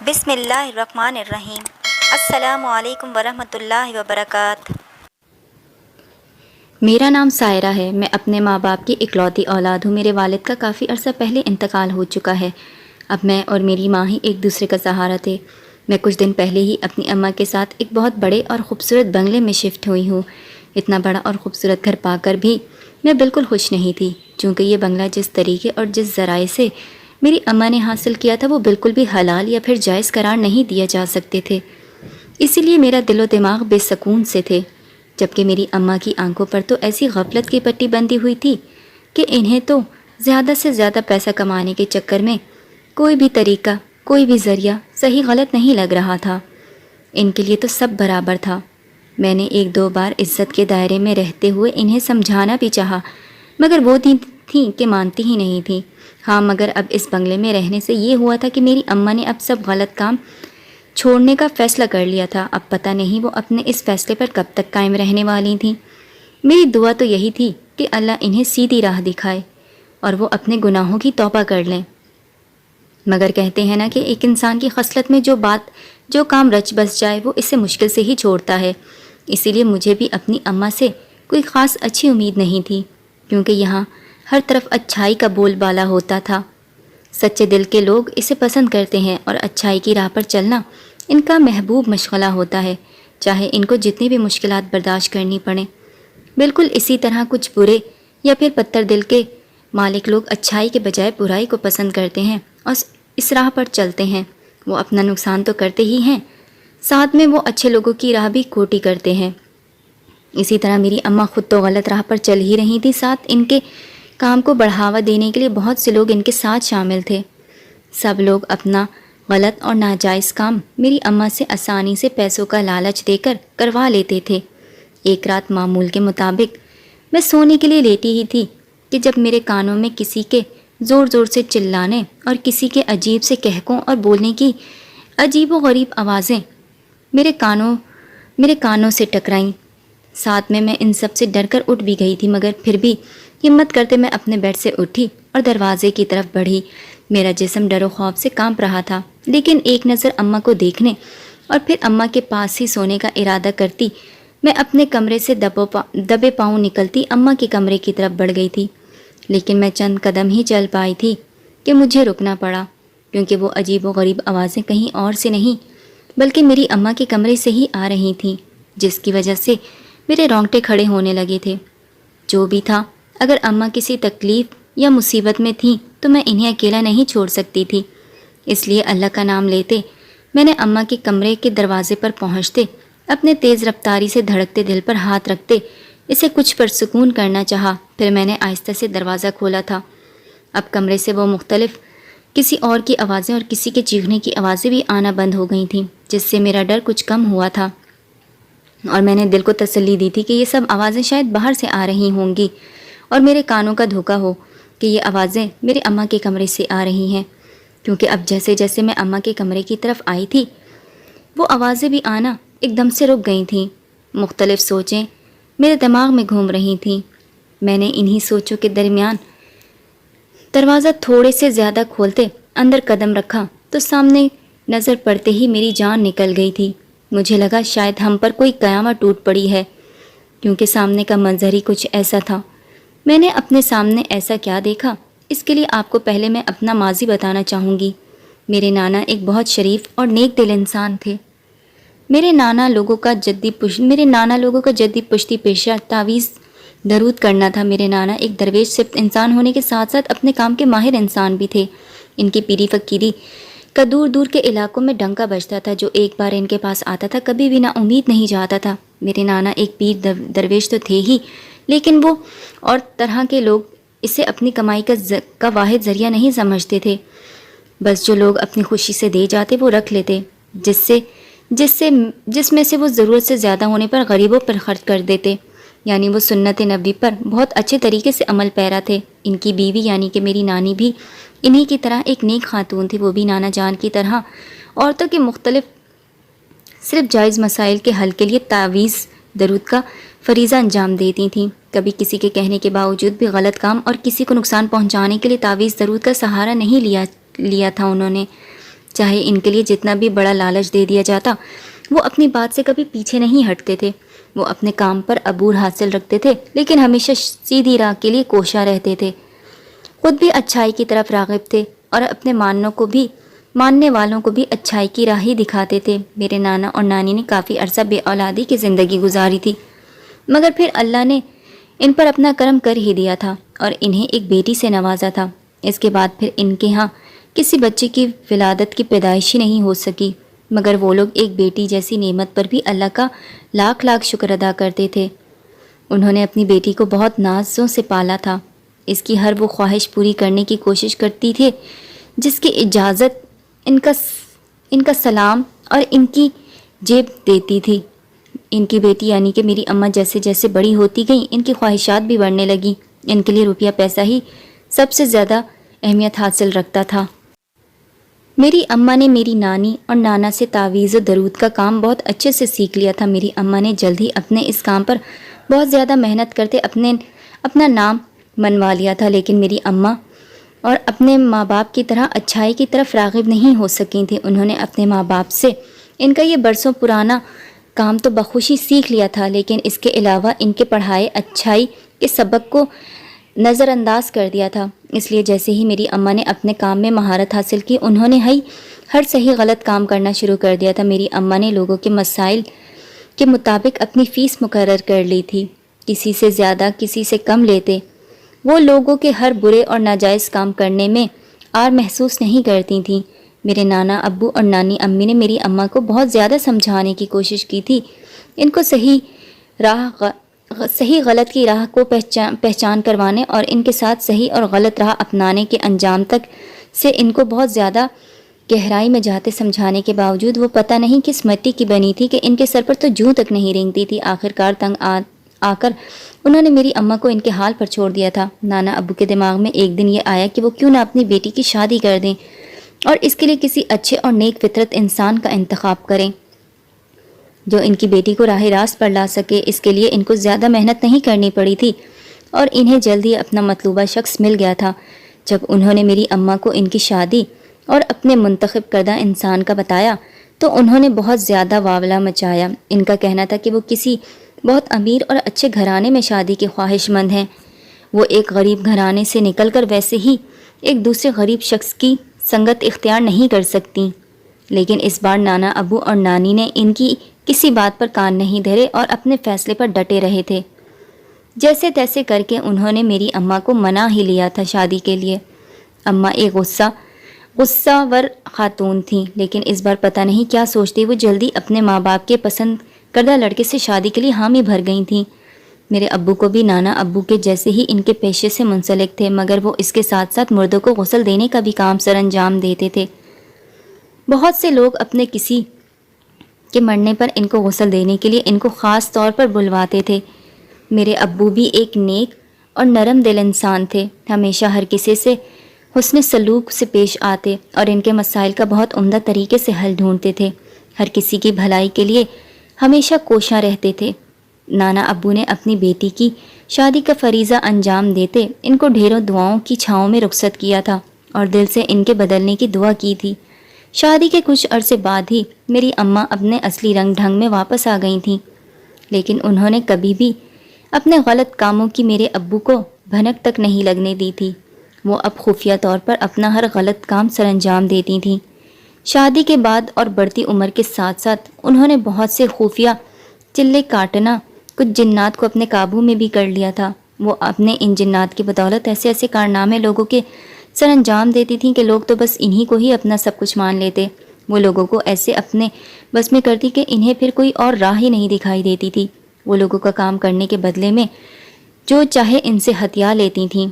بسم اللہ الرحمن الرحیم۔ السلام علیکم ورحمۃ اللہ وبرکاتہ۔ میرا نام سائرہ ہے۔ میں اپنے ماں باپ کی اکلوتی اولاد ہوں۔ میرے والد کا کافی عرصہ پہلے انتقال ہو چکا ہے۔ اب میں اور میری ماں ہی ایک دوسرے کا سہارا تھے۔ میں کچھ دن پہلے ہی اپنی اماں کے ساتھ ایک بہت بڑے اور خوبصورت بنگلے میں شفٹ ہوئی ہوں۔ اتنا بڑا اور خوبصورت گھر پا کر بھی میں بالکل خوش نہیں تھی، چونکہ یہ بنگلہ جس طریقے اور جس ذرائع سے میری اماں نے حاصل کیا تھا وہ بالکل بھی حلال یا پھر جائز قرار نہیں دیا جا سکتے تھے۔ اسی لیے میرا دل و دماغ بے سکون سے تھے، جبکہ میری اماں کی آنکھوں پر تو ایسی غفلت کی پٹی بندھی ہوئی تھی کہ انہیں تو زیادہ سے زیادہ پیسہ کمانے کے چکر میں کوئی بھی طریقہ، کوئی بھی ذریعہ صحیح غلط نہیں لگ رہا تھا۔ ان کے لیے تو سب برابر تھا۔ میں نے ایک دو بار عزت کے دائرے میں رہتے ہوئے انہیں سمجھانا بھی چاہا، مگر وہ تھیں کہ مانتی ہی نہیں تھیں۔ ہاں، مگر اب اس بنگلے میں رہنے سے یہ ہوا تھا کہ میری اماں نے اب سب غلط کام چھوڑنے کا فیصلہ کر لیا تھا۔ اب پتہ نہیں وہ اپنے اس فیصلے پر کب تک قائم رہنے والی تھیں۔ میری دعا تو یہی تھی کہ اللہ انہیں سیدھی راہ دکھائے اور وہ اپنے گناہوں کی توبہ کر لیں۔ مگر کہتے ہیں نا کہ ایک انسان کی خصلت میں جو کام رچ بس جائے وہ اسے مشکل سے ہی چھوڑتا ہے۔ اسی لیے مجھے بھی اپنی اماں سے کوئی خاص اچھی امید نہیں تھی، کیونکہ یہاں ہر طرف اچھائی کا بول بالا ہوتا تھا۔ سچے دل کے لوگ اسے پسند کرتے ہیں اور اچھائی کی راہ پر چلنا ان کا محبوب مشغلہ ہوتا ہے، چاہے ان کو جتنی بھی مشکلات برداشت کرنی پڑیں۔ بالکل اسی طرح کچھ برے یا پھر پتھر دل کے مالک لوگ اچھائی کے بجائے برائی کو پسند کرتے ہیں اور اس راہ پر چلتے ہیں۔ وہ اپنا نقصان تو کرتے ہی ہیں، ساتھ میں وہ اچھے لوگوں کی راہ بھی کھوٹی کرتے ہیں۔ اسی طرح میری اماں خود تو غلط راہ پر چل ہی رہی تھی، ساتھ ان کے کام کو بڑھاوا دینے کے لیے بہت سے لوگ ان کے ساتھ شامل تھے۔ سب لوگ اپنا غلط اور ناجائز کام میری اماں سے آسانی سے پیسوں کا لالچ دے کر کروا لیتے تھے۔ ایک رات معمول کے مطابق میں سونے کے لیے لیٹی ہی تھی کہ جب میرے کانوں میں کسی کے زور زور سے چلانے اور کسی کے عجیب سے کہکوں اور بولنے کی عجیب و غریب آوازیں میرے کانوں سے ٹکرائیں۔ ساتھ میں ان سب سے ڈر کر اٹھ بھی گئی تھی، مگر پھر بھی ہمت کرتے میں اپنے بیڈ سے اٹھی اور دروازے کی طرف بڑھی۔ میرا جسم ڈر و خوف سے کانپ رہا تھا، لیکن ایک نظر اماں کو دیکھنے اور پھر اماں کے پاس ہی سونے کا ارادہ کرتی میں اپنے کمرے سے دبے پاؤں نکلتی اماں کے کمرے کی طرف بڑھ گئی تھی۔ لیکن میں چند قدم ہی چل پائی تھی کہ مجھے رکنا پڑا، کیونکہ وہ عجیب و غریب آوازیں کہیں اور سے نہیں بلکہ میری اماں کے کمرے سے ہی آ رہی تھیں، جس کی وجہ سے میرے رونگٹے کھڑے ہونے لگے تھے۔ جو بھی تھا، اگر اماں کسی تکلیف یا مصیبت میں تھیں تو میں انہیں اکیلا نہیں چھوڑ سکتی تھی۔ اس لیے اللہ کا نام لیتے میں نے اماں کے کمرے کے دروازے پر پہنچتے اپنے تیز رفتاری سے دھڑکتے دل پر ہاتھ رکھتے اسے کچھ پرسکون کرنا چاہا۔ پھر میں نے آہستہ سے دروازہ کھولا تھا۔ اب کمرے سے وہ مختلف کسی اور کی آوازیں اور کسی کے چیخنے کی آوازیں بھی آنا بند ہو گئی تھیں، جس سے میرا ڈر کچھ کم ہوا تھا، اور میں نے دل کو تسلی دی تھی کہ یہ سب آوازیں شاید باہر سے آ رہی ہوں گی اور میرے کانوں کا دھوکہ ہو کہ یہ آوازیں میرے اماں کے کمرے سے آ رہی ہیں، کیونکہ اب جیسے جیسے میں اماں کے کمرے کی طرف آئی تھی وہ آوازیں بھی آنا ایک دم سے رک گئی تھیں۔ مختلف سوچیں میرے دماغ میں گھوم رہی تھیں۔ میں نے انہی سوچوں کے درمیان دروازہ تھوڑے سے زیادہ کھولتے اندر قدم رکھا تو سامنے نظر پڑتے ہی میری جان نکل گئی تھی۔ مجھے لگا شاید ہم پر کوئی قیامت ٹوٹ پڑی ہے، کیونکہ سامنے کا منظر ہی کچھ ایسا تھا۔ میں نے اپنے سامنے ایسا کیا دیکھا، اس کے لیے آپ کو پہلے میں اپنا ماضی بتانا چاہوں گی۔ میرے نانا ایک بہت شریف اور نیک دل انسان تھے۔ میرے نانا لوگوں کا جدی پشتی پیشہ تعویذ درود کرنا تھا۔ میرے نانا ایک درویش صفت انسان ہونے کے ساتھ ساتھ اپنے کام کے ماہر انسان بھی تھے۔ ان کی پیری فقیری کا دور دور کے علاقوں میں ڈنکا بجتا تھا۔ جو ایک بار ان کے پاس آتا تھا کبھی بھی نا امید نہیں جاتا تھا۔ میرے نانا ایک پیر درویش تو تھے ہی، لیکن وہ اور طرح کے لوگ اسے اپنی کمائی کا واحد ذریعہ نہیں سمجھتے تھے۔ بس جو لوگ اپنی خوشی سے دے جاتے وہ رکھ لیتے، جس میں سے وہ ضرورت سے زیادہ ہونے پر غریبوں پر خرچ کر دیتے۔ یعنی وہ سنت نبی پر بہت اچھے طریقے سے عمل پیرا تھے۔ ان کی بیوی یعنی کہ میری نانی بھی انہی کی طرح ایک نیک خاتون تھی۔ وہ بھی نانا جان کی طرح عورتوں کے مختلف صرف جائز مسائل کے حل کے لیے تعویذ درود کا فریضہ انجام دیتی تھیں۔ کبھی کسی کے کہنے کے باوجود بھی غلط کام اور کسی کو نقصان پہنچانے کے لیے تعویذ درود کا سہارا نہیں لیا تھا انہوں نے۔ چاہے ان کے لیے جتنا بھی بڑا لالچ دے دیا جاتا، وہ اپنی بات سے کبھی پیچھے نہیں ہٹتے تھے۔ وہ اپنے کام پر عبور حاصل رکھتے تھے، لیکن ہمیشہ سیدھی راہ کے لیے کوشاں رہتے تھے۔ خود بھی اچھائی کی طرف راغب تھے اور اپنے ماننے والوں کو بھی اچھائی کی راہ ہی دکھاتے تھے۔ میرے نانا اور نانی نے کافی عرصہ بے اولادی کی زندگی گزاری تھی، مگر پھر اللہ نے ان پر اپنا کرم کر ہی دیا تھا اور انہیں ایک بیٹی سے نوازا تھا۔ اس کے بعد پھر ان کے ہاں کسی بچے کی ولادت کی پیدائش ہی نہیں ہو سکی، مگر وہ لوگ ایک بیٹی جیسی نعمت پر بھی اللہ کا لاکھ لاکھ شکر ادا کرتے تھے۔ انہوں نے اپنی بیٹی کو بہت نازوں سے پالا تھا، اس کی ہر وہ خواہش پوری کرنے کی کوشش کرتی تھے جس کی اجازت ان کا سلام اور ان کی جیب دیتی تھی۔ ان کی بیٹی یعنی کہ میری اماں جیسے جیسے بڑی ہوتی گئیں، ان کی خواہشات بھی بڑھنے لگیں۔ ان کے لیے روپیہ پیسہ ہی سب سے زیادہ اہمیت حاصل رکھتا تھا۔ میری اماں نے میری نانی اور نانا سے تعویذ و درود کا کام بہت اچھے سے سیکھ لیا تھا۔ میری اماں نے جلد ہی اپنے اس کام پر بہت زیادہ محنت کرتے اپنا نام منوا لیا تھا، لیکن میری اماں اور اپنے ماں باپ کی طرح اچھائی کی طرف راغب نہیں ہو سکی تھیں۔ انہوں نے اپنے ماں باپ سے ان کا یہ برسوں پرانا کام تو بخوشی سیکھ لیا تھا، لیکن اس کے علاوہ ان کے پڑھائے اچھائی کے سبق کو نظر انداز کر دیا تھا۔ اس لیے جیسے ہی میری اماں نے اپنے کام میں مہارت حاصل کی، انہوں نے ہر صحیح غلط کام کرنا شروع کر دیا تھا۔ میری اماں نے لوگوں کے مسائل کے مطابق اپنی فیس مقرر کر لی تھی، کسی سے زیادہ کسی سے کم لیتے۔ وہ لوگوں کے ہر برے اور ناجائز کام کرنے میں عار محسوس نہیں کرتی تھیں۔ میرے نانا ابو اور نانی امی نے میری اماں کو بہت زیادہ سمجھانے کی کوشش کی تھی، ان کو صحیح غلط کی راہ کو پہچان کروانے اور ان کے ساتھ صحیح اور غلط راہ اپنانے کے انجام تک سے ان کو بہت زیادہ گہرائی میں جاتے سمجھانے کے باوجود وہ پتہ نہیں کس مٹی کی بنی تھی کہ ان کے سر پر تو جوں تک نہیں رینگتی تھی۔ آخرکار تنگ آ کر انہوں نے میری اماں کو ان کے حال پر چھوڑ دیا تھا۔ نانا ابو کے دماغ میں ایک دن یہ آیا کہ وہ کیوں نہ اپنی بیٹی کی شادی کر دیں اور اس کے لیے کسی اچھے اور نیک فطرت انسان کا انتخاب کریں جو ان کی بیٹی کو راہ راست پر لا سکے۔ اس کے لیے ان کو زیادہ محنت نہیں کرنی پڑی تھی اور انہیں جلد ہی اپنا مطلوبہ شخص مل گیا تھا۔ جب انہوں نے میری اماں کو ان کی شادی اور اپنے منتخب کردہ انسان کا بتایا تو انہوں نے بہت زیادہ واویلا مچایا۔ ان کا کہنا تھا کہ وہ کسی بہت امیر اور اچھے گھرانے میں شادی کے خواہش مند ہیں۔ وہ ایک غریب گھرانے سے نکل کر ویسے ہی ایک دوسرے غریب شخص کی سنگت اختیار نہیں کر سکتی۔ لیکن اس بار نانا ابو اور نانی نے ان کی کسی بات پر کان نہیں دھرے اور اپنے فیصلے پر ڈٹے رہے تھے۔ جیسے تیسے کر کے انہوں نے میری اماں کو منا ہی لیا تھا شادی کے لیے۔ اماں ایک غصہ ور خاتون تھیں، لیکن اس بار پتہ نہیں کیا سوچتی وہ جلدی اپنے ماں باپ کے پسند کردہ لڑکے سے شادی کے لیے حامی بھر گئی تھیں۔ میرے ابو کو بھی نانا ابو کے جیسے ہی ان کے پیشے سے منسلک تھے، مگر وہ اس کے ساتھ ساتھ مردوں کو غسل دینے کا بھی کام سر انجام دیتے تھے۔ بہت سے لوگ اپنے کسی کے مرنے پر ان کو غسل دینے کے لیے ان کو خاص طور پر بلواتے تھے۔ میرے ابو بھی ایک نیک اور نرم دل انسان تھے، ہمیشہ ہر کسی سے حسن سلوک سے پیش آتے اور ان کے مسائل کا بہت عمدہ طریقے سے حل ڈھونڈتے تھے۔ ہر کسی کی بھلائی کے لیے ہمیشہ کوشاں رہتے تھے۔ نانا ابو نے اپنی بیٹی کی شادی کا فریضہ انجام دیتے ان کو ڈھیروں دعاؤں کی چھاؤں میں رخصت کیا تھا اور دل سے ان کے بدلنے کی دعا کی تھی۔ شادی کے کچھ عرصے بعد ہی میری اماں اپنے اصلی رنگ ڈھنگ میں واپس آ گئی تھیں، لیکن انہوں نے کبھی بھی اپنے غلط کاموں کی میرے ابو کو بھنک تک نہیں لگنے دی تھی۔ وہ اب خفیہ طور پر اپنا ہر غلط کام سر انجام دیتی تھیں۔ شادی کے بعد اور بڑھتی عمر کے ساتھ ساتھ انہوں نے بہت سے خفیہ چلے کاٹنا کچھ جنات کو اپنے قابو میں بھی کر لیا تھا۔ وہ اپنے ان جنات کی بدولت ایسے ایسے کارنامے لوگوں کے سر انجام دیتی تھیں کہ لوگ تو بس انہی کو ہی اپنا سب کچھ مان لیتے۔ وہ لوگوں کو ایسے اپنے بس میں کرتی کہ انہیں پھر کوئی اور راہ ہی نہیں دکھائی دیتی تھی۔ وہ لوگوں کا کام کرنے کے بدلے میں جو چاہے ان سے ہتھیا لیتی تھیں۔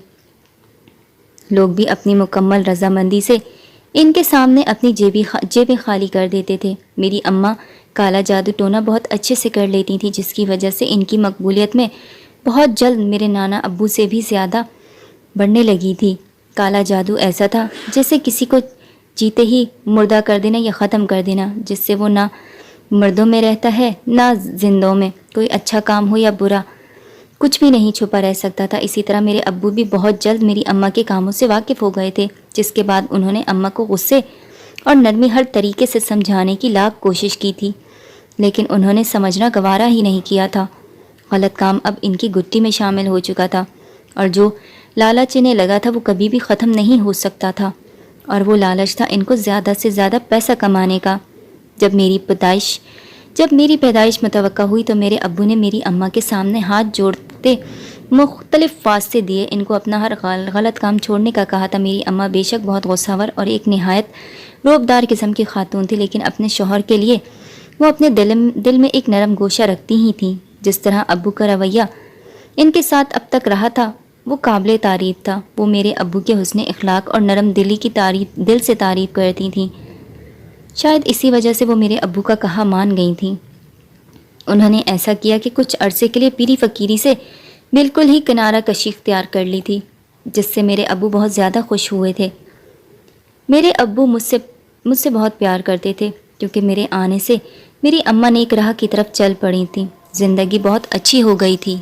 لوگ بھی اپنی مکمل رضامندی سے ان کے سامنے اپنی جیبیں خالی کر دیتے تھے۔ میری اماں کالا جادو ٹونا بہت اچھے سے کر لیتی تھی، جس کی وجہ سے ان کی مقبولیت میں بہت جلد میرے نانا ابو سے بھی زیادہ بڑھنے لگی تھی۔ کالا جادو ایسا تھا جیسے کسی کو جیتے ہی مردہ کر دینا یا ختم کر دینا، جس سے وہ نہ مردوں میں رہتا ہے نہ زندوں میں۔ کوئی اچھا کام ہو یا برا، کچھ بھی نہیں چھپا رہ سکتا تھا۔ اسی طرح میرے ابو بھی بہت جلد میری اماں کے کاموں سے واقف ہو گئے تھے، جس کے بعد انہوں نے اماں کو غصے اور نرمی ہر طریقے سے سمجھانے کی لاکھ کوشش کی تھی، لیکن انہوں نے سمجھنا گوارا ہی نہیں کیا تھا۔ غلط کام اب ان کی گٹی میں شامل ہو چکا تھا، اور جو لالچ انہیں لگا تھا وہ کبھی بھی ختم نہیں ہو سکتا تھا، اور وہ لالچ تھا ان کو زیادہ سے زیادہ پیسہ کمانے کا۔ جب میری پیدائش متوقع ہوئی تو میرے ابو نے میری اماں کے سامنے ہاتھ جوڑتے مختلف واسطے دیے، ان کو اپنا ہر غلط کام چھوڑنے کا کہا تھا۔ میری اماں بے شک بہت غصہ ور اور ایک نہایت روبدار قسم کی خاتون تھی، لیکن اپنے شوہر کے لیے وہ اپنے دل میں ایک نرم گوشہ رکھتی ہی تھیں۔ جس طرح ابو کا رویہ ان کے ساتھ اب تک رہا تھا وہ قابل تعریف تھا۔ وہ میرے ابو کے حسن اخلاق اور نرم دلی کی دل سے تعریف کرتی تھیں۔ شاید اسی وجہ سے وہ میرے ابو کا کہا مان گئی تھیں۔ انہوں نے ایسا کیا کہ کچھ عرصے کے لیے پیری فقیری سے بالکل ہی کنارہ کشی اختیار کر لی تھی، جس سے میرے ابو بہت زیادہ خوش ہوئے تھے۔ میرے ابو مجھ سے بہت پیار کرتے تھے، کیونکہ میرے آنے سے میری اماں نیک راہ کی طرف چل پڑی تھیں۔ زندگی بہت اچھی ہو گئی تھی۔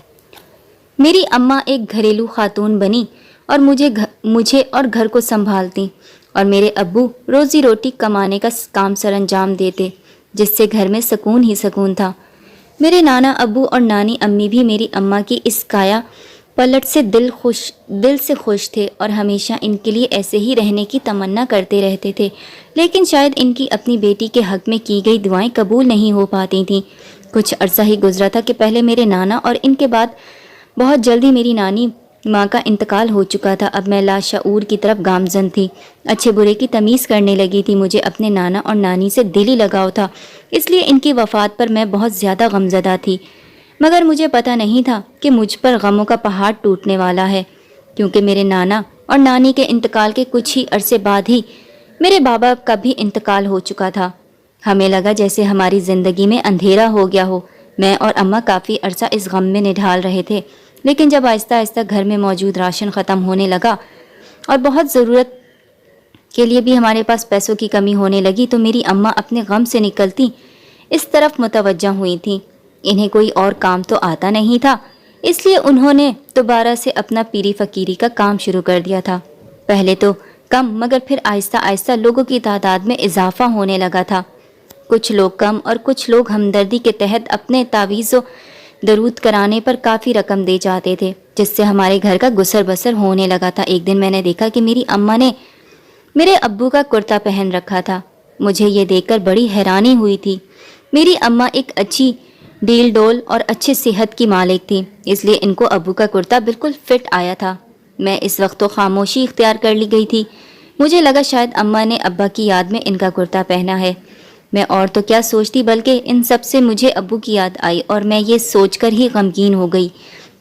میری اماں ایک گھریلو خاتون بنی اور مجھے اور گھر کو سنبھالتی، اور میرے ابو روزی روٹی کمانے کا کام سر انجام دیتے، جس سے گھر میں سکون ہی سکون تھا۔ میرے نانا ابو اور نانی امی بھی میری اماں کی اس کایا پلٹ سے دل سے خوش تھے، اور ہمیشہ ان کے لیے ایسے ہی رہنے کی تمنا کرتے رہتے تھے، لیکن شاید ان کی اپنی بیٹی کے حق میں کی گئی دعائیں قبول نہیں ہو پاتی تھیں۔ کچھ عرصہ ہی گزرا تھا کہ پہلے میرے نانا اور ان کے بعد بہت جلدی میری نانی ماں کا انتقال ہو چکا تھا۔ اب میں لاشعور کی طرف گامزن تھی، اچھے برے کی تمیز کرنے لگی تھی۔ مجھے اپنے نانا اور نانی سے دلی لگاؤ تھا، اس لیے ان کی وفات پر میں بہت زیادہ غمزدہ تھی، مگر مجھے پتہ نہیں تھا کہ مجھ پر غموں کا پہاڑ ٹوٹنے والا ہے، کیونکہ میرے نانا اور نانی کے انتقال کے کچھ ہی عرصے بعد ہی میرے بابا کا بھی انتقال ہو چکا تھا۔ ہمیں لگا جیسے ہماری زندگی میں اندھیرا ہو گیا ہو۔ میں اور اماں کافی عرصہ اس غم میں نڈھال رہے تھے، لیکن جب آہستہ آہستہ گھر میں موجود راشن ختم ہونے لگا اور بہت ضرورت کے لیے بھی ہمارے پاس پیسوں کی کمی ہونے لگی تو میری اماں اپنے غم سے نکلتی اس طرف متوجہ ہوئی تھیں۔ انہیں کوئی اور کام تو آتا نہیں تھا، اس لیے انہوں نے دوبارہ سے اپنا پیری فقیری کا کام شروع کر دیا تھا۔ پہلے تو کم، مگر پھر آہستہ آہستہ لوگوں کی تعداد میں اضافہ ہونے لگا تھا۔ کچھ لوگ کم اور کچھ لوگ ہمدردی کے تحت اپنے تعویذ و درود کرانے پر کافی رقم دے جاتے تھے، جس سے ہمارے گھر کا گسر بسر ہونے لگا تھا۔ ایک دن میں نے دیکھا کہ میری اماں نے میرے ابو کا کرتا پہن رکھا تھا۔ مجھے یہ دیکھ کر بڑی حیرانی ہوئی تھی۔ میری اماں ایک اچھی ڈیل ڈول اور اچھی صحت کی مالک تھی، اس لیے ان کو ابو کا کرتا بالکل فٹ آیا تھا۔ میں اس وقت تو خاموشی اختیار کر لی گئی تھی۔ مجھے لگا شاید اماں نے ابا کی یاد میں ان کا کرتا پہنا ہے۔ میں اور تو کیا سوچتی، بلکہ ان سب سے مجھے ابو کی یاد آئی، اور میں یہ سوچ کر ہی غمگین ہو گئی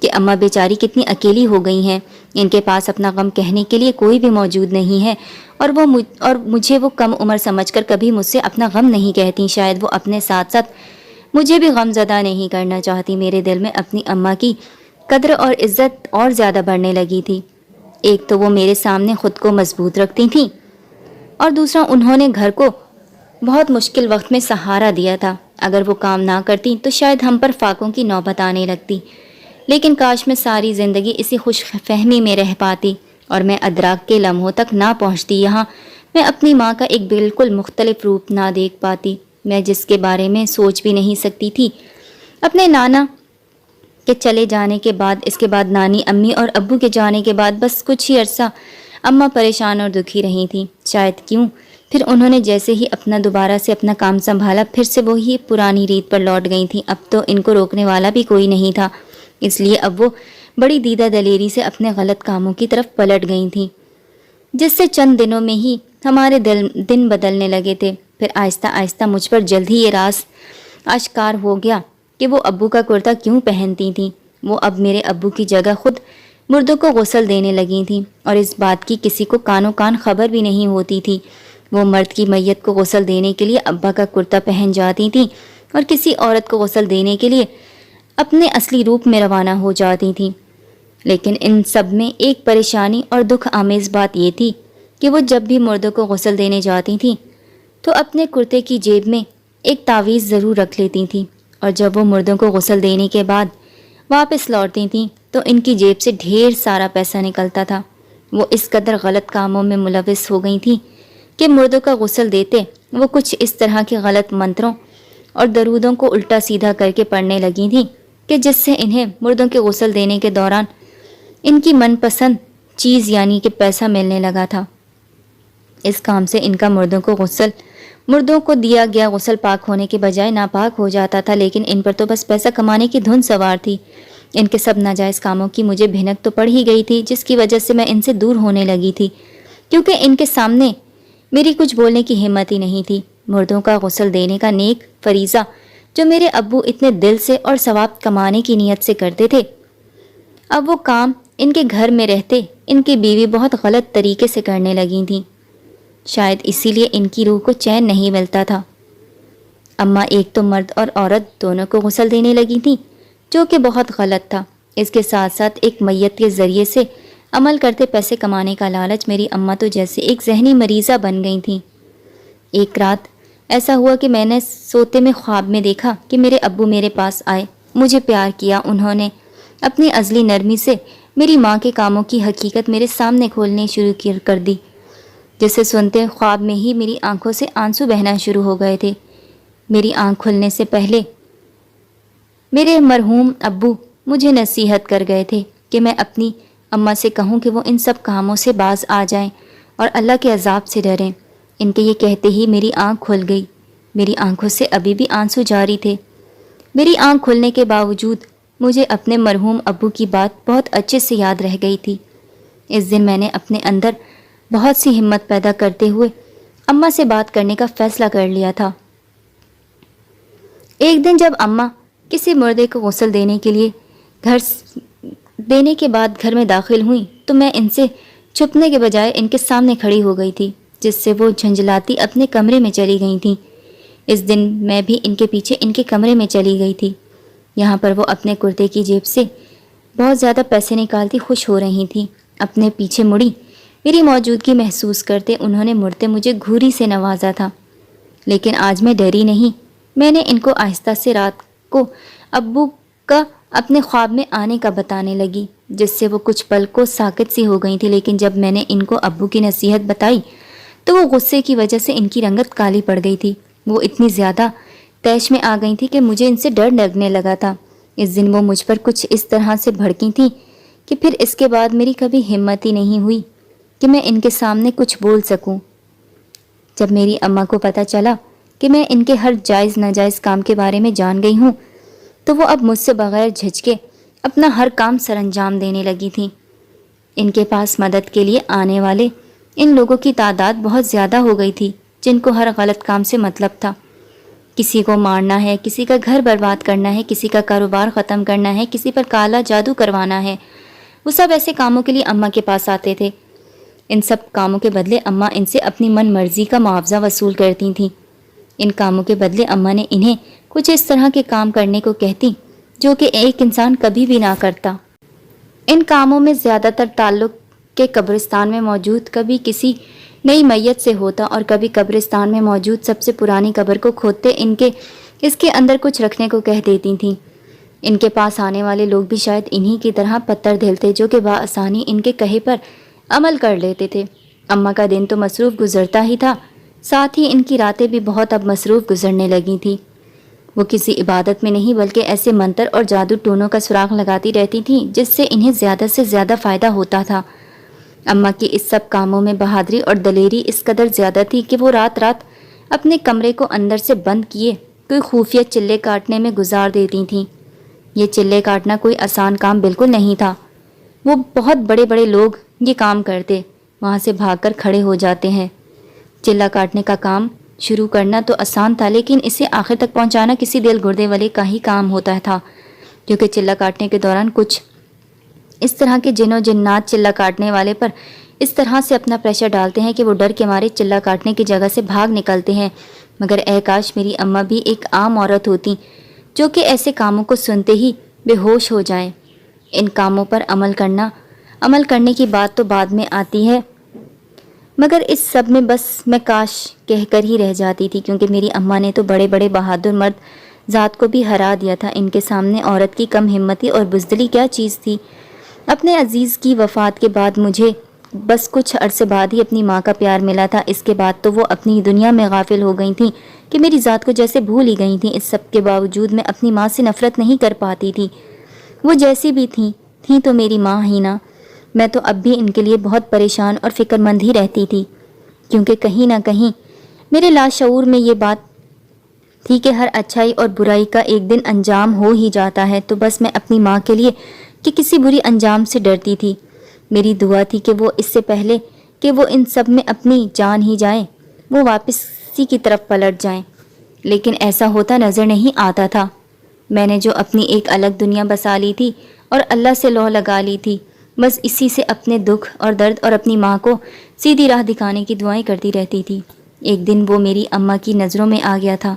کہ اماں بیچاری کتنی اکیلی ہو گئی ہیں۔ ان کے پاس اپنا غم کہنے کے لیے کوئی بھی موجود نہیں ہے، اور مجھے وہ کم عمر سمجھ کر کبھی مجھ سے اپنا غم نہیں کہتی۔ شاید وہ اپنے ساتھ ساتھ مجھے بھی غم زدہ نہیں کرنا چاہتی۔ میرے دل میں اپنی اماں کی قدر اور عزت اور زیادہ بڑھنے لگی تھی۔ ایک تو وہ میرے سامنے خود کو مضبوط رکھتی تھیں، اور دوسرا انہوں نے گھر کو بہت مشکل وقت میں سہارا دیا تھا۔ اگر وہ کام نہ کرتی تو شاید ہم پر فاقوں کی نوبت آنے لگتی، لیکن کاش میں ساری زندگی اسی خوش فہمی میں رہ پاتی اور میں ادراک کے لمحوں تک نہ پہنچتی۔ یہاں میں اپنی ماں کا ایک بالکل مختلف روپ نہ دیکھ پاتی، میں جس کے بارے میں سوچ بھی نہیں سکتی تھی۔ اپنے نانا کے چلے جانے کے بعد، اس کے بعد نانی امی اور ابو کے جانے کے بعد بس کچھ ہی عرصہ اماں پریشان اور دکھی رہی تھیں۔ شاید کیوں پھر انہوں نے جیسے ہی دوبارہ سے اپنا کام سنبھالا، پھر سے وہی پرانی ریت پر لوٹ گئی تھیں۔ اب تو ان کو روکنے والا بھی کوئی نہیں تھا، اس لیے اب وہ بڑی دیدہ دلیری سے اپنے غلط کاموں کی طرف پلٹ گئی تھیں، جس سے چند دنوں میں ہی ہمارے دن بدلنے لگے تھے۔ پھر آہستہ آہستہ مجھ پر جلد ہی یہ راز آشکار ہو گیا کہ وہ ابو کا کرتا کیوں پہنتی تھیں۔ وہ اب میرے ابو کی جگہ خود مردوں کو غسل دینے لگی تھیں، اور اس بات کی کسی کو کانوں کان خبر بھی نہیں ہوتی تھی۔ وہ مرد کی میت کو غسل دینے کے لیے ابا کا کرتا پہن جاتی تھیں، اور کسی عورت کو غسل دینے کے لیے اپنے اصلی روپ میں روانہ ہو جاتی تھیں۔ لیکن ان سب میں ایک پریشانی اور دکھ آمیز بات یہ تھی کہ وہ جب بھی مردوں کو غسل دینے جاتی تھیں تو اپنے کرتے کی جیب میں ایک تعویذ ضرور رکھ لیتی تھیں، اور جب وہ مردوں کو غسل دینے کے بعد واپس لوٹتی تھیں تو ان کی جیب سے ڈھیر سارا پیسہ نکلتا تھا۔ وہ اس قدر غلط کاموں میں ملوث ہو گئی تھیں کہ مردوں کا غسل دیتے وہ کچھ اس طرح کے غلط منتروں اور درودوں کو الٹا سیدھا کر کے پڑھنے لگی تھیں کہ جس سے انہیں مردوں کے غسل دینے کے دوران ان کی من پسند چیز یعنی کہ پیسہ ملنے لگا تھا۔ اس کام سے ان کا مردوں کو دیا گیا غسل پاک ہونے کے بجائے ناپاک ہو جاتا تھا، لیکن ان پر تو بس پیسہ کمانے کی دھن سوار تھی۔ ان کے سب ناجائز کاموں کی مجھے بھنک تو پڑ ہی گئی تھی، جس کی وجہ سے میں ان سے دور ہونے لگی تھی، کیونکہ ان کے سامنے میری کچھ بولنے کی ہمت ہی نہیں تھی۔ مردوں کا غسل دینے کا نیک فریضہ جو میرے ابو اتنے دل سے اور ثواب کمانے کی نیت سے کرتے تھے، اب وہ کام ان کے گھر میں رہتے ان کی بیوی بہت غلط طریقے سے کرنے لگی تھیں۔ شاید اسی لیے ان کی روح کو چین نہیں ملتا تھا۔ اماں ایک تو مرد اور عورت دونوں کو غسل دینے لگی تھیں، جو کہ بہت غلط تھا۔ اس کے ساتھ ساتھ ایک میت کے ذریعے سے عمل کرتے پیسے کمانے کا لالچ میری اماں تو جیسے ایک ذہنی مریضہ بن گئی تھیں۔ ایک رات ایسا ہوا کہ میں نے سوتے میں خواب میں دیکھا کہ میرے ابو میرے پاس آئے، مجھے پیار کیا۔ انہوں نے اپنی ازلی نرمی سے میری ماں کے کاموں کی حقیقت میرے سامنے کھولنے شروع کر دی، جسے سنتے خواب میں ہی میری آنکھوں سے آنسو بہنا شروع ہو گئے تھے۔ میری آنکھ کھلنے سے پہلے میرے مرحوم ابو مجھے نصیحت کر گئے تھے کہ میں اپنی اماں سے کہوں کہ وہ ان سب کاموں سے باز آ جائیں اور اللہ کے عذاب سے ڈریں۔ ان کے یہ کہتے ہی میری آنکھ کھل گئی۔ میری آنکھوں سے ابھی بھی آنسو جاری تھے۔ میری آنکھ کھلنے کے باوجود مجھے اپنے مرحوم ابو کی بات بہت اچھے سے یاد رہ گئی تھی۔ اس دن میں نے اپنے اندر بہت سی ہمت پیدا کرتے ہوئے اماں سے بات کرنے کا فیصلہ کر لیا تھا۔ ایک دن جب اماں کسی مردے کو غسل دینے کے بعد گھر میں داخل ہوئیں تو میں ان سے چھپنے کے بجائے ان کے سامنے کھڑی ہو گئی تھی، جس سے وہ جھنجھلاتی اپنے کمرے میں چلی گئی تھیں۔ اس دن میں بھی ان کے پیچھے ان کے کمرے میں چلی گئی تھی۔ یہاں پر وہ اپنے کرتے کی جیب سے بہت زیادہ پیسے نکالتی خوش ہو رہی تھیں۔ اپنے پیچھے مڑی میری موجودگی محسوس کرتے انہوں نے مڑتے مجھے گھوری سے نوازا تھا، لیکن آج میں ڈری نہیں۔ میں نے ان کو آہستہ سے رات کو ابو کا اپنے خواب میں آنے کا بتانے لگی، جس سے وہ کچھ پل کو ساکت سی ہو گئی تھی، لیکن جب میں نے ان کو ابو کی نصیحت بتائی تو وہ غصے کی وجہ سے ان کی رنگت کالی پڑ گئی تھی۔ وہ اتنی زیادہ طیش میں آ گئی تھی کہ مجھے ان سے ڈر لگنے لگا تھا۔ اس دن وہ مجھ پر کچھ اس طرح سے بھڑکی تھیں کہ پھر اس کے بعد میری کبھی ہمت ہی نہیں ہوئی کہ میں ان کے سامنے کچھ بول سکوں۔ جب میری اماں کو پتہ چلا کہ میں ان کے ہر جائز ناجائز کام کے بارے میں جان گئی ہوں تو وہ اب مجھ سے بغیر جھجکے اپنا ہر کام سر انجام دینے لگی تھیں۔ ان کے پاس مدد کے لیے آنے والے ان لوگوں کی تعداد بہت زیادہ ہو گئی تھی، جن کو ہر غلط کام سے مطلب تھا۔ کسی کو مارنا ہے، کسی کا گھر برباد کرنا ہے، کسی کا کاروبار ختم کرنا ہے، کسی پر کالا جادو کروانا ہے۔ وہ سب ایسے کاموں کے لیے اماں کے پاس آتے تھے۔ ان سب کاموں کے بدلے اماں ان سے اپنی من مرضی کا معاوضہ وصول کرتی تھیں۔ ان کاموں کے بدلے اماں نے انہیں کچھ اس طرح کے کام کرنے کو کہتی جو کہ ایک انسان کبھی بھی نہ کرتا۔ ان کاموں میں زیادہ تر تعلق کے قبرستان میں موجود کبھی کسی نئی میت سے ہوتا اور کبھی قبرستان میں موجود سب سے پرانی قبر کو کھودتے اس کے اندر کچھ رکھنے کو کہہ دیتی تھیں۔ ان کے پاس آنے والے لوگ بھی شاید انہی کی طرح پتھر دھلتے جو کہ بآسانی ان کے کہے پر عمل کر لیتے تھے۔ اماں کا دن تو مصروف گزرتا ہی تھا، ساتھ ہی ان کی راتیں بھی بہت اب مصروف گزرنے لگی تھیں۔ وہ کسی عبادت میں نہیں بلکہ ایسے منتر اور جادو ٹونوں کا سراغ لگاتی رہتی تھیں جس سے انہیں زیادہ سے زیادہ فائدہ ہوتا تھا۔ اماں کی اس سب کاموں میں بہادری اور دلیری اس قدر زیادہ تھی کہ وہ رات رات اپنے کمرے کو اندر سے بند کیے کوئی خفیہ چلے کاٹنے میں گزار دیتی تھیں۔ یہ چلے کاٹنا کوئی آسان کام بالکل نہیں تھا۔ وہ بہت بڑے بڑے لوگ یہ کام کرتے وہاں سے بھاگ کر کھڑے ہو جاتے ہیں۔ چلہ کاٹنے کا کام شروع کرنا تو آسان تھا، لیکن اسے آخر تک پہنچانا کسی دل گردے والے کا ہی کام ہوتا تھا، کیونکہ چلہ کاٹنے کے دوران کچھ اس طرح کے جن و جنات چلہ کاٹنے والے پر اس طرح سے اپنا پریشر ڈالتے ہیں کہ وہ ڈر کے مارے چلہ کاٹنے کی جگہ سے بھاگ نکلتے ہیں۔ مگر اے کاش میری اماں بھی ایک عام عورت ہوتی جو کہ ایسے کاموں کو سنتے ہی بے ہوش ہو جائیں۔ ان کاموں پر عمل کرنے کی بات تو بعد میں آتی ہے، مگر اس سب میں بس میں کاش کہہ کر ہی رہ جاتی تھی، کیونکہ میری اماں نے تو بڑے بڑے بہادر مرد ذات کو بھی ہرا دیا تھا۔ ان کے سامنے عورت کی کم ہمتی اور بزدلی کیا چیز تھی۔ اپنے عزیز کی وفات کے بعد مجھے بس کچھ عرصے بعد ہی اپنی ماں کا پیار ملا تھا، اس کے بعد تو وہ اپنی دنیا میں غافل ہو گئی تھیں کہ میری ذات کو جیسے بھول ہی گئی تھیں۔ اس سب کے باوجود میں اپنی ماں سے نفرت نہیں کر پاتی تھی، وہ جیسی بھی تھیں تو میری ماں ہی نا۔ میں تو اب بھی ان کے لیے بہت پریشان اور فکر مند ہی رہتی تھی، کیونکہ کہیں نہ کہیں میرے لاشعور میں یہ بات تھی کہ ہر اچھائی اور برائی کا ایک دن انجام ہو ہی جاتا ہے۔ تو بس میں اپنی ماں کے لیے کہ کسی بری انجام سے ڈرتی تھی۔ میری دعا تھی کہ وہ اس سے پہلے کہ وہ ان سب میں اپنی جان ہی جائیں، وہ واپسی کی طرف پلٹ جائیں، لیکن ایسا ہوتا نظر نہیں آتا تھا۔ میں نے جو اپنی ایک الگ دنیا بسا لی تھی اور اللہ سے لو لگا لی تھی، بس اسی سے اپنے دکھ اور درد اور اپنی ماں کو سیدھی راہ دکھانے کی دعائیں کرتی رہتی تھی۔ ایک دن وہ میری اماں کی نظروں میں آ گیا تھا۔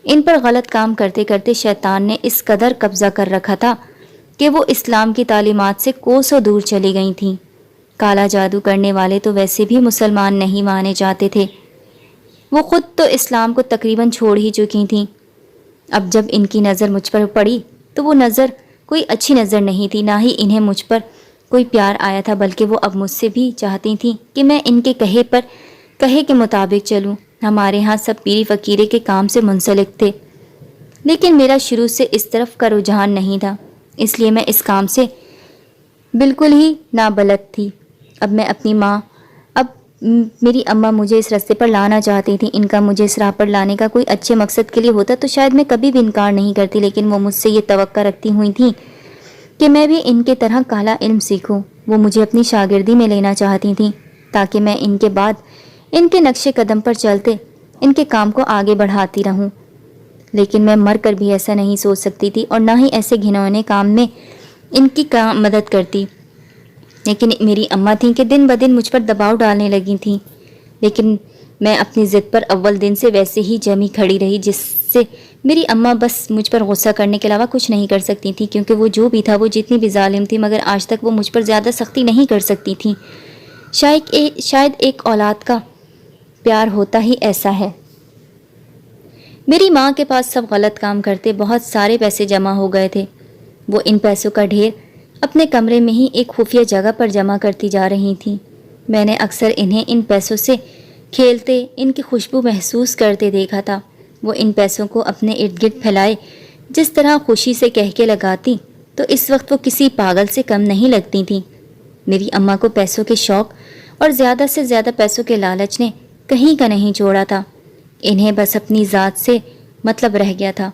ان پر غلط کام کرتے کرتے شیطان نے اس قدر قبضہ کر رکھا تھا کہ وہ اسلام کی تعلیمات سے کوسوں دور چلی گئی تھیں۔ کالا جادو کرنے والے تو ویسے بھی مسلمان نہیں مانے جاتے تھے، وہ خود تو اسلام کو تقریباً چھوڑ ہی چکی تھیں۔ اب جب ان کی نظر مجھ پر پڑی تو وہ نظر کوئی اچھی نظر نہیں تھی، نہ ہی انہیں مجھ پر کوئی پیار آیا تھا، بلکہ وہ اب مجھ سے بھی چاہتی تھیں کہ میں ان کے کہے کے مطابق چلوں۔ ہمارے ہاں سب پیری فقیرے کے کام سے منسلک تھے، لیکن میرا شروع سے اس طرف کا رجحان نہیں تھا، اس لیے میں اس کام سے بالکل ہی نابلد تھی۔ اب میری اماں مجھے اس راستے پر لانا چاہتی تھیں۔ ان کا مجھے اس راہ پر لانے کا کوئی اچھے مقصد کے لیے ہوتا تو شاید میں کبھی بھی انکار نہیں کرتی، لیکن وہ مجھ سے یہ توقع رکھتی ہوئی تھیں کہ میں بھی ان کے طرح کالا علم سیکھوں۔ وہ مجھے اپنی شاگردی میں لینا چاہتی تھیں تاکہ میں ان کے بعد ان کے نقش قدم پر چلتے ان کے کام کو آگے بڑھاتی رہوں، لیکن میں مر کر بھی ایسا نہیں سوچ سکتی تھی اور نہ ہی ایسے گھنونے کام میں ان کی مدد کرتی۔ لیکن میری اماں تھیں کہ دن بدن مجھ پر دباؤ ڈالنے لگی تھیں، لیکن میں اپنی ضد پر اول دن سے ویسے ہی جمی کھڑی رہی، جس سے میری اماں بس مجھ پر غصہ کرنے کے علاوہ کچھ نہیں کر سکتی تھیں، کیونکہ وہ جو بھی تھا وہ جتنی بھی ظالم تھی، مگر آج تک وہ مجھ پر زیادہ سختی نہیں کر سکتی تھیں۔ شاید ایک اولاد کا پیار ہوتا ہی ایسا ہے۔ میری ماں کے پاس سب غلط کام کرتے بہت سارے پیسے جمع ہو گئے تھے۔ وہ ان پیسوں کا ڈھیر اپنے کمرے میں ہی ایک خفیہ جگہ پر جمع کرتی جا رہی تھیں۔ میں نے اکثر انہیں ان پیسوں سے کھیلتے، ان کی خوشبو محسوس کرتے دیکھا تھا۔ وہ ان پیسوں کو اپنے ارد گرد پھیلائے جس طرح خوشی سے کہہ کے لگاتی تو اس وقت وہ کسی پاگل سے کم نہیں لگتی تھیں۔ میری اماں کو پیسوں کے شوق اور زیادہ سے زیادہ پیسوں کے لالچ نے کہیں کا نہیں چھوڑا تھا۔ انہیں بس اپنی ذات سے مطلب رہ گیا تھا۔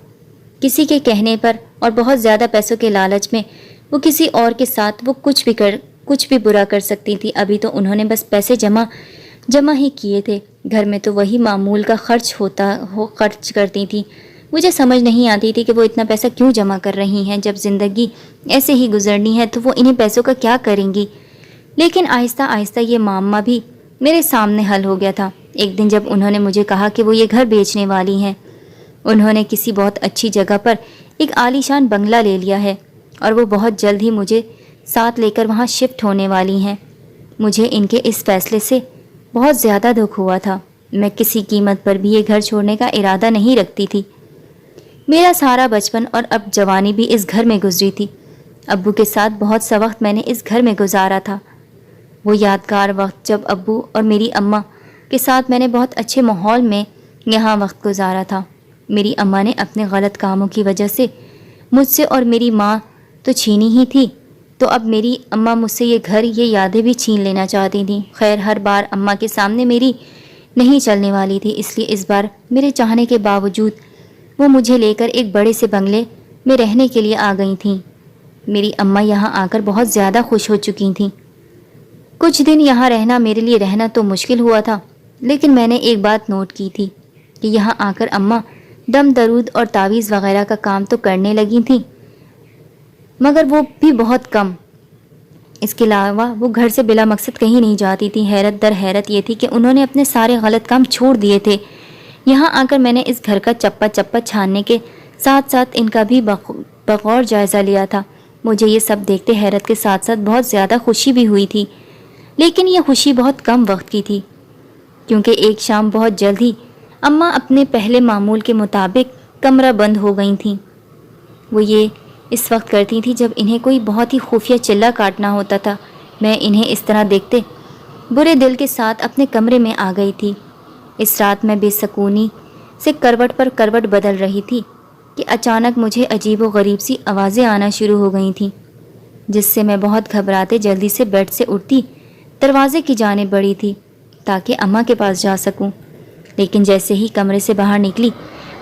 کسی کے کہنے پر اور بہت زیادہ پیسوں کے لالچ میں وہ کسی اور کے ساتھ وہ کچھ بھی برا کر سکتی تھی۔ ابھی تو انہوں نے بس پیسے جمع ہی کیے تھے، گھر میں تو وہی معمول کا خرچ کرتی تھی۔ مجھے سمجھ نہیں آتی تھی کہ وہ اتنا پیسہ کیوں جمع کر رہی ہیں، جب زندگی ایسے ہی گزرنی ہے تو وہ انہیں پیسوں کا کیا کریں گی۔ لیکن آہستہ آہستہ یہ معمہ بھی میرے سامنے حل ہو گیا تھا۔ ایک دن جب انہوں نے مجھے کہا کہ وہ یہ گھر بیچنے والی ہیں، انہوں نے کسی بہت اچھی جگہ پر ایک عالیشان بنگلہ لے لیا ہے اور وہ بہت جلد ہی مجھے ساتھ لے کر وہاں شفٹ ہونے والی ہیں۔ مجھے ان کے اس فیصلے سے بہت زیادہ دکھ ہوا تھا۔ میں کسی قیمت پر بھی یہ گھر چھوڑنے کا ارادہ نہیں رکھتی تھی۔ میرا سارا بچپن اور اب جوانی بھی اس گھر میں گزری تھی۔ ابو کے ساتھ بہت سا وقت میں نے اس گھر میں گزارا تھا، وہ یادگار وقت جب ابو اور میری اماں کے ساتھ میں نے بہت اچھے ماحول میں یہاں وقت گزارا تھا۔ میری اماں نے اپنے غلط کاموں کی وجہ سے مجھ سے اور میری ماں تو چھینی ہی تھی، تو اب میری اماں مجھ سے یہ گھر، یہ یادیں بھی چھین لینا چاہتی تھیں۔ خیر، ہر بار اماں کے سامنے میری نہیں چلنے والی تھی، اس لیے اس بار میرے چاہنے کے باوجود وہ مجھے لے کر ایک بڑے سے بنگلے میں رہنے کے لیے آ گئی تھیں۔ میری اماں یہاں آ کر بہت زیادہ خوش ہو چکی تھیں۔ کچھ دن یہاں رہنا میرے لیے رہنا تو مشکل ہوا تھا، لیکن میں نے ایک بات نوٹ کی تھی کہ یہاں آ کر اماں دم درود اور تعویذ وغیرہ کا کام تو کرنے لگی تھیں، مگر وہ بھی بہت کم۔ اس کے علاوہ وہ گھر سے بلا مقصد کہیں نہیں جاتی تھی۔ حیرت در حیرت یہ تھی کہ انہوں نے اپنے سارے غلط کام چھوڑ دیے تھے۔ یہاں آ کر میں نے اس گھر کا چپا چپا چھاننے کے ساتھ ساتھ ان کا بھی بغور جائزہ لیا تھا۔ مجھے یہ سب دیکھتے حیرت کے ساتھ ساتھ بہت زیادہ خوشی بھی ہوئی تھی، لیکن یہ خوشی بہت کم وقت کی تھی، کیونکہ ایک شام بہت جلد ہی اماں اپنے پہلے معمول کے مطابق کمرہ بند ہو گئی تھیں۔ وہ یہ اس وقت کرتی تھیں جب انہیں کوئی بہت ہی خفیہ چلہ کاٹنا ہوتا تھا۔ میں انہیں اس طرح دیکھتے برے دل کے ساتھ اپنے کمرے میں آ گئی تھی۔ اس رات میں بے سکونی سے کروٹ پر کروٹ بدل رہی تھی کہ اچانک مجھے عجیب و غریب سی آوازیں آنا شروع ہو گئی تھیں، جس سے میں بہت گھبراتے جلدی سے بیڈ سے اٹھتی دروازے کی جانب بڑھی تھی تاکہ اماں کے پاس جا سکوں، لیکن جیسے ہی کمرے سے باہر نکلی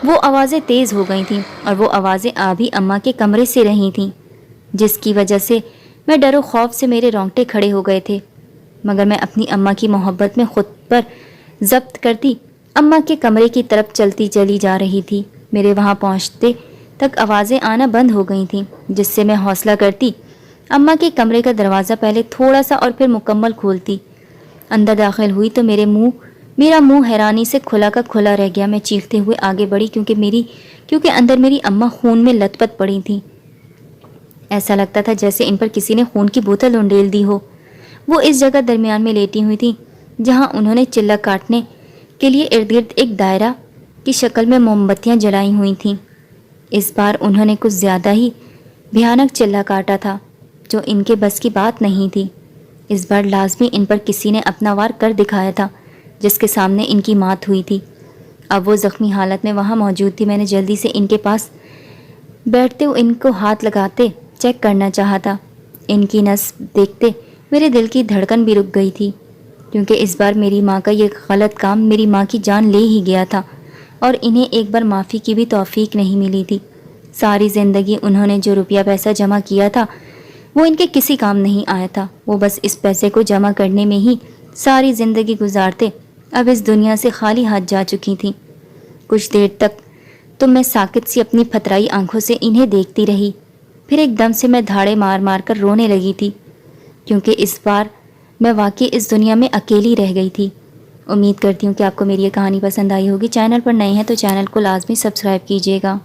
وہ آوازیں تیز ہو گئی تھیں اور وہ آوازیں آ بھی اماں کے کمرے سے رہی تھیں، جس کی وجہ سے میں ڈر و خوف سے میرے رونگٹے کھڑے ہو گئے تھے، مگر میں اپنی اماں کی محبت میں خود پر ضبط کرتی اماں کے کمرے کی طرف چلتی چلی جا رہی تھی۔ میرے وہاں پہنچتے تک آوازیں آنا بند ہو گئی تھیں، جس سے میں حوصلہ کرتی اماں کے کمرے کا دروازہ پہلے تھوڑا سا اور پھر مکمل کھولتی۔ اندر داخل ہوئی تو میرا منہ حیرانی سے کھلا کا کھلا رہ گیا۔ میں چیختے ہوئے آگے بڑھی کیونکہ اندر میری اماں خون میں لت پت پڑی تھیں۔ ایسا لگتا تھا جیسے ان پر کسی نے خون کی بوتل انڈیل دی ہو۔ وہ اس جگہ درمیان میں لیٹی ہوئی تھیں جہاں انہوں نے چلہ کاٹنے کے لیے ارد گرد ایک دائرہ کی شکل میں موم بتیاں جلائی ہوئی تھیں۔ اس بار انہوں نے کچھ زیادہ ہی بھیانک چلہ کاٹا تھا جو ان کے بس کی بات نہیں تھی۔ اس بار لازمی ان پر کسی نے اپنا وار کر دکھایا تھا جس کے سامنے ان کی موت ہوئی تھی۔ اب وہ زخمی حالت میں وہاں موجود تھی۔ میں نے جلدی سے ان کے پاس بیٹھتے ہوئے ان کو ہاتھ لگاتے چیک کرنا چاہا تھا۔ ان کی نس دیکھتے میرے دل کی دھڑکن بھی رک گئی تھی، کیونکہ اس بار میری ماں کا یہ غلط کام میری ماں کی جان لے ہی گیا تھا اور انہیں ایک بار معافی کی بھی توفیق نہیں ملی تھی۔ ساری زندگی انہوں نے جو روپیہ پیسہ جمع کیا تھا وہ ان کے کسی کام نہیں آیا تھا۔ وہ بس اس پیسے کو جمع کرنے میں ہی ساری زندگی گزارتے اب اس دنیا سے خالی ہاتھ جا چکی تھیں۔ کچھ دیر تک تو میں ساکت سی اپنی پھترائی آنکھوں سے انہیں دیکھتی رہی، پھر ایک دم سے میں دھاڑے مار مار کر رونے لگی تھی، کیونکہ اس بار میں واقعی اس دنیا میں اکیلی رہ گئی تھی۔ امید کرتی ہوں کہ آپ کو میری یہ کہانی پسند آئی ہوگی۔ چینل پر نئے ہیں تو چینل کو لازمی سبسکرائب کیجیے گا۔